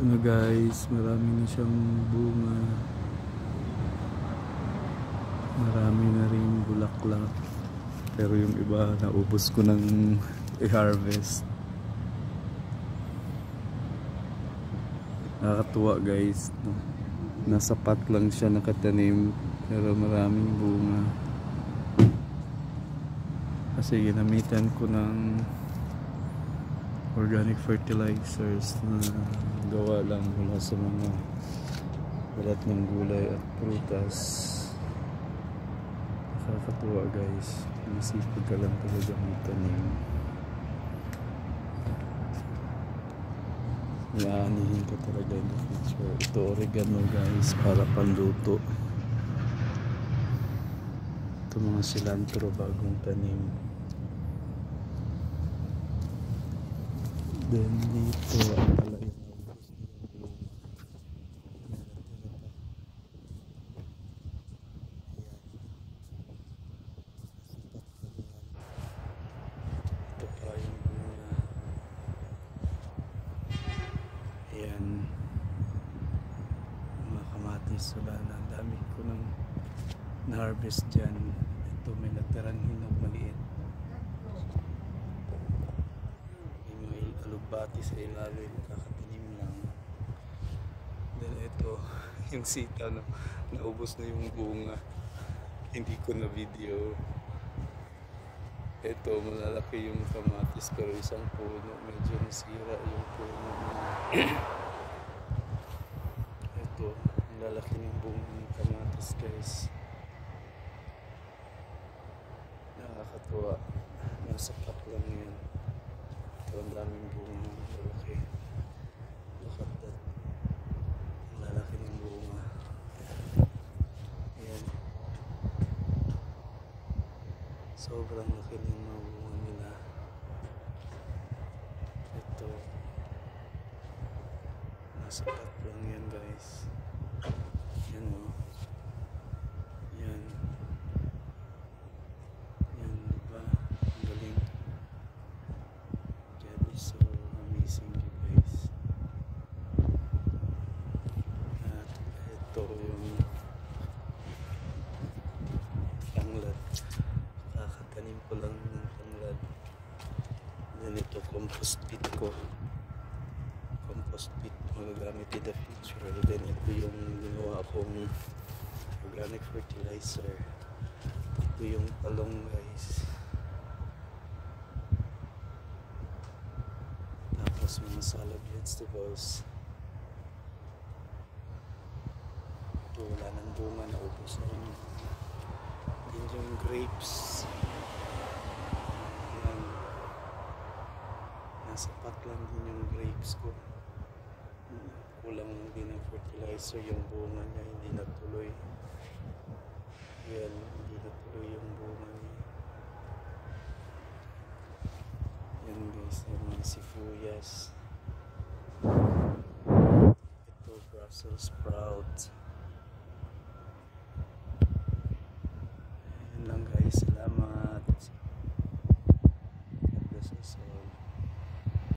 Ito na guys, marami na siyang bunga. Marami na rin bulaklak. Pero yung iba, naubos ko ng i-harvest. Nakakatuwa guys. Nasa pot lang siya nakatanim. Pero maraming bunga. Kasi ginamitan ko ng organic fertilizers na gawa lang mula sa mga balat ng gulay at prutas. Nakakatuwa guys, masipag ka lang talaga magtanim. Iaanihin ka talaga in the future. Ito oregano guys, para panluto. Ito mga cilantro, bagong tanim. Then dito ang talaga ito pa yung bunga. Ayan, mga kamatis, wala na, ang dami ko nang na-harvest dyan. Ito may natirang hinog maliit, may alugbati sa ilalim, kakatinim lang. Then ito yung sita, no? Naubos na yung bunga, hindi ko na video. Ito malalaki yung kamatis pero isang puno medyo nasira yung puno niya. Ito malalaki ng bunga ng kamatis guys, nakakatuwa. Nasa pot lang yan. Ito ang daming bunga, malaki. Look at that, malalaki ng bunga. Ayan, sobrang laki ng mga bunga nila. Ito nasa pot lang yan guys. Yan o, yan yan, diba? Ang galing. God is so amazing guys. At ito yung tanglad, kakatanim ko lang ng tanglad. Then ito compost pit ko, compost pit magagamit in the future. Then ito yung ginawa kong organic fertilizer. Ito yung talong guys, tapos mga salad vegetables. Ito wala ng bunga, naubos na rin. Yan yung grapes. Yan, nasa pot lang din yung grapes ko. Kulang din ng fertilizer, yung bunga niya hindi natuloy. Yan, hindi natuloy yung bunga niya. Yan guys, yung mga sibuyas. Ito Brussels sprouts.